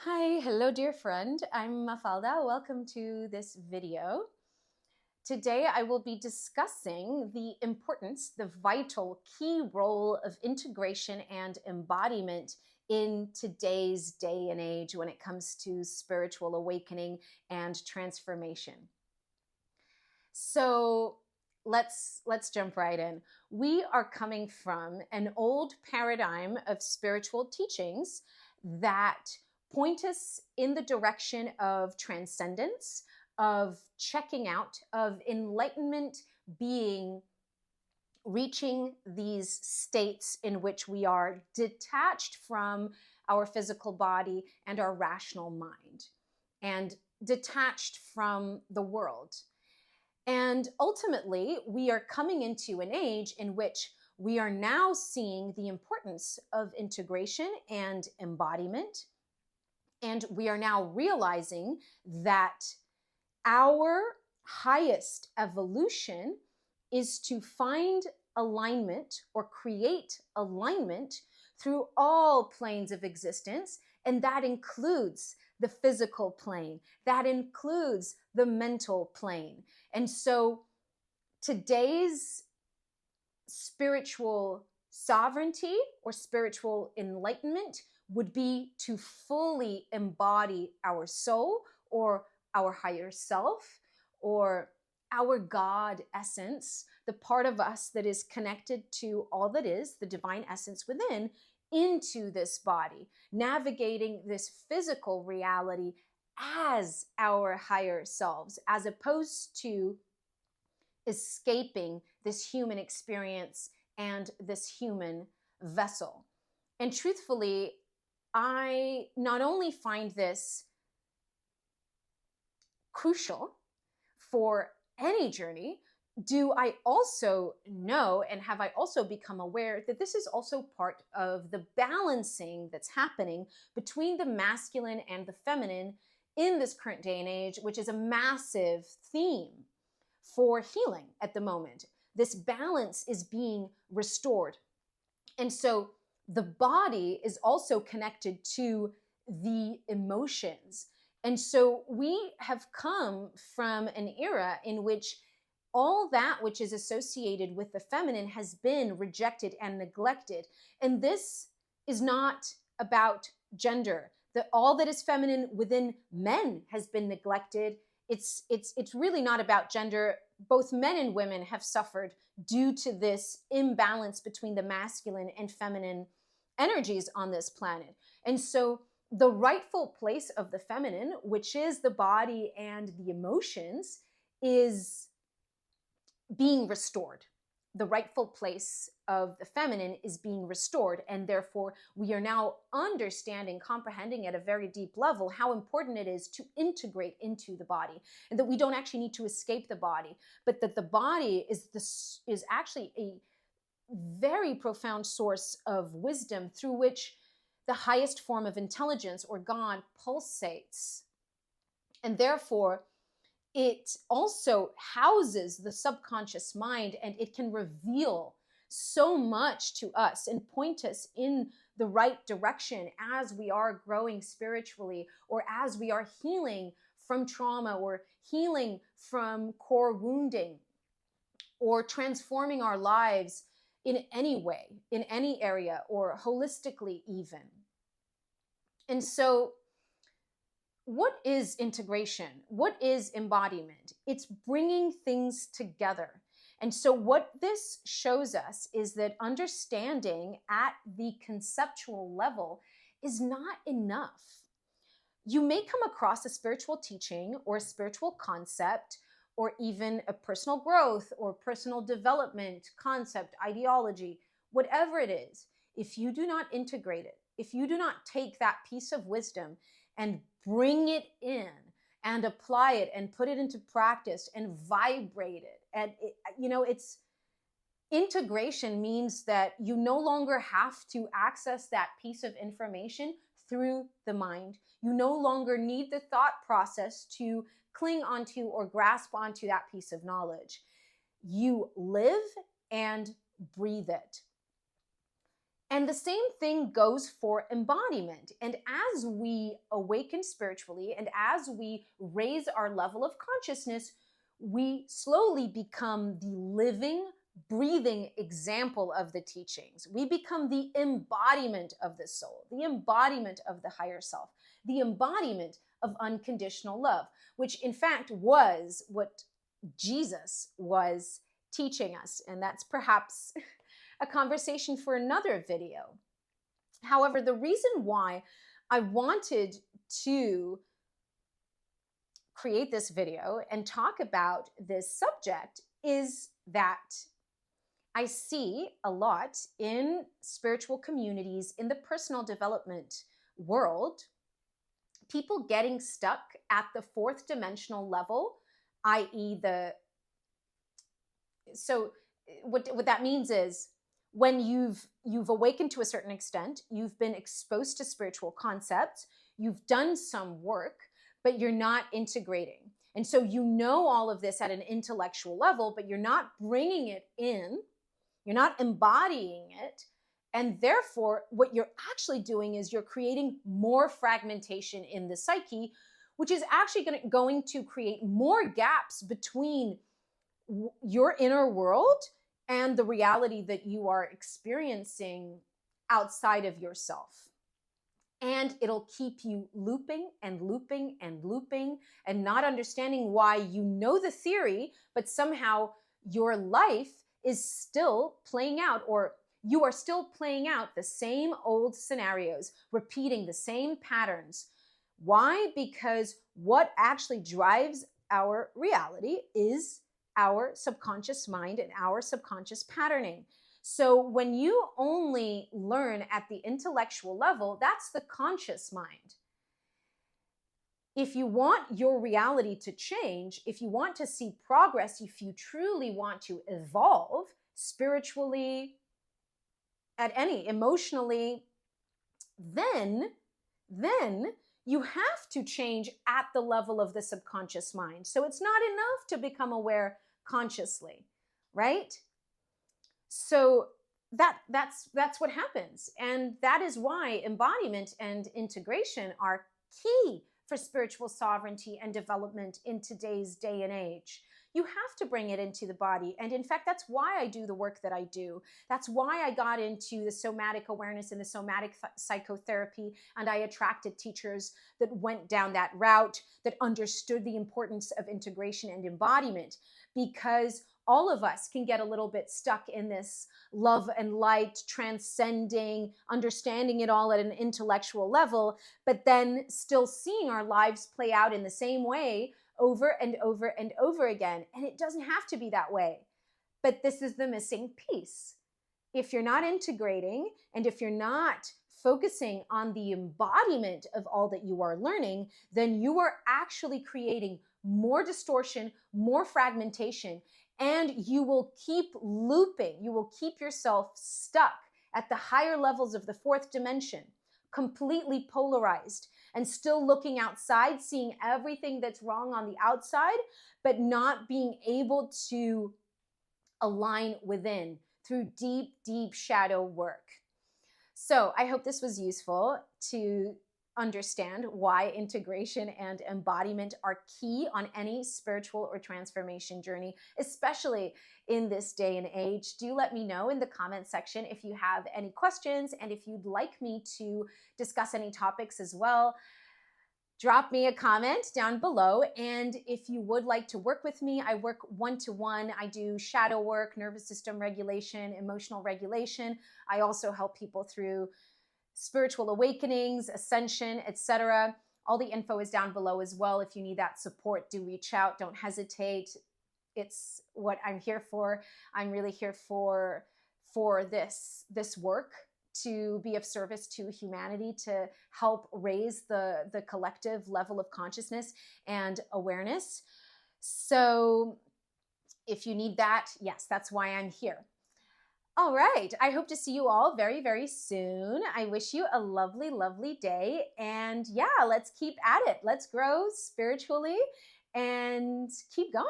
Hi, hello dear friend. I'm Mafalda. Welcome to this video. Today I will be discussing the importance, the vital key role of integration and embodiment in today's day and age when it comes to spiritual awakening and transformation. So let's jump right in. We are coming from an old paradigm of spiritual teachings that point us in the direction of transcendence, of checking out, of enlightenment being reaching these states in which we are detached from our physical body and our rational mind and detached from the world. And ultimately, we are coming into an age in which we are now seeing the importance of integration and embodiment. And we are now realizing that our highest evolution is to find alignment or create alignment through all planes of existence. And that includes the physical plane, that includes the mental plane. And so today's spiritual sovereignty or spiritual enlightenment would be to fully embody our soul or our higher self or our God essence, the part of us that is connected to all that is, the divine essence within, into this body, navigating this physical reality as our higher selves, as opposed to escaping this human experience and this human vessel. And truthfully, I not only find this crucial for any journey, do I also know and have I also become aware that this is also part of the balancing that's happening between the masculine and the feminine in this current day and age, which is a massive theme for healing at the moment. This balance is being restored. And so the body is also connected to the emotions. And so we have come from an era in which all that which is associated with the feminine has been rejected and neglected. And this is not about gender. That all that is feminine within men has been neglected. It's really not about gender. Both men and women have suffered due to this imbalance between the masculine and feminine energies on this planet. And so the rightful place of the feminine, which is the body and the emotions, is being restored. The rightful place of the feminine is being restored. And therefore, we are now understanding, comprehending at a very deep level how important it is to integrate into the body, and that we don't actually need to escape the body, but that the body is actually a very profound source of wisdom through which the highest form of intelligence or God pulsates. And therefore, it also houses the subconscious mind, and it can reveal so much to us and point us in the right direction as we are growing spiritually, or as we are healing from trauma, or healing from core wounding, or transforming our lives in any way, in any area, or holistically even. And so what is integration? What is embodiment? It's bringing things together. And so what this shows us is that understanding at the conceptual level is not enough. You may come across a spiritual teaching or a spiritual concept, or even a personal growth or personal development concept, ideology, whatever it is. If you do not integrate it, if you do not take that piece of wisdom and bring it in and apply it and put it into practice and vibrate it, and it's integration means that you no longer have to access that piece of information through the mind. You no longer need the thought process to cling onto or grasp onto that piece of knowledge. You live and breathe it. And the same thing goes for embodiment. And as we awaken spiritually and as we raise our level of consciousness, we slowly become the living, breathing example of the teachings. We become the embodiment of the soul, the embodiment of the higher self, the embodiment of unconditional love, which in fact was what Jesus was teaching us. And that's perhaps a conversation for another video. However, the reason why I wanted to create this video and talk about this subject is that I see a lot in spiritual communities, in the personal development world, people getting stuck at the fourth dimensional level, i.e. So what that means is when you've awakened to a certain extent, you've been exposed to spiritual concepts, you've done some work, but you're not integrating. And so you know all of this at an intellectual level, but you're not bringing it in, you're not embodying it. And therefore, what you're actually doing is you're creating more fragmentation in the psyche, which is actually going to create more gaps between your inner world and the reality that you are experiencing outside of yourself. And it'll keep you looping and looping and looping and not understanding why you know the theory, but somehow your life is still playing out, or you are still playing out the same old scenarios, repeating the same patterns. Why? Because what actually drives our reality is our subconscious mind and our subconscious patterning. So when you only learn at the intellectual level, that's the conscious mind. If you want your reality to change, if you want to see progress, if you truly want to evolve spiritually, emotionally, then you have to change at the level of the subconscious mind. So it's not enough to become aware consciously, right? So that's what happens. And that is why embodiment and integration are key for spiritual sovereignty and development in today's day and age. You have to bring it into the body. And in fact, that's why I do the work that I do. That's why I got into the somatic awareness and the somatic psychotherapy. And I attracted teachers that went down that route, that understood the importance of integration and embodiment, because all of us can get a little bit stuck in this love and light, transcending, understanding it all at an intellectual level, but then still seeing our lives play out in the same way over and over and over again. And it doesn't have to be that way. But this is the missing piece. If you're not integrating, and if you're not focusing on the embodiment of all that you are learning, then you are actually creating more distortion, more fragmentation, and you will keep looping. You will keep yourself stuck at the higher levels of the fourth dimension, completely polarized and still looking outside, seeing everything that's wrong on the outside, but not being able to align within through deep, deep shadow work. So I hope this was useful to understand why integration and embodiment are key on any spiritual or transformation journey, especially in this day and age. Do let me know in the comment section if you have any questions, and if you'd like me to discuss any topics as well. Drop me a comment down below. And if you would like to work with me, I work one-to-one. I do shadow work, nervous system regulation, emotional regulation. I also help people through spiritual awakenings, ascension, etc. All the info is down below as well. If you need that support, do reach out. Don't hesitate. It's what I'm here for. I'm really here for this work, to be of service to humanity, to help raise the collective level of consciousness and awareness. So if you need that, yes, that's why I'm here. All right. I hope to see you all very, very soon. I wish you a lovely, lovely day. And yeah, let's keep at it. Let's grow spiritually and keep going.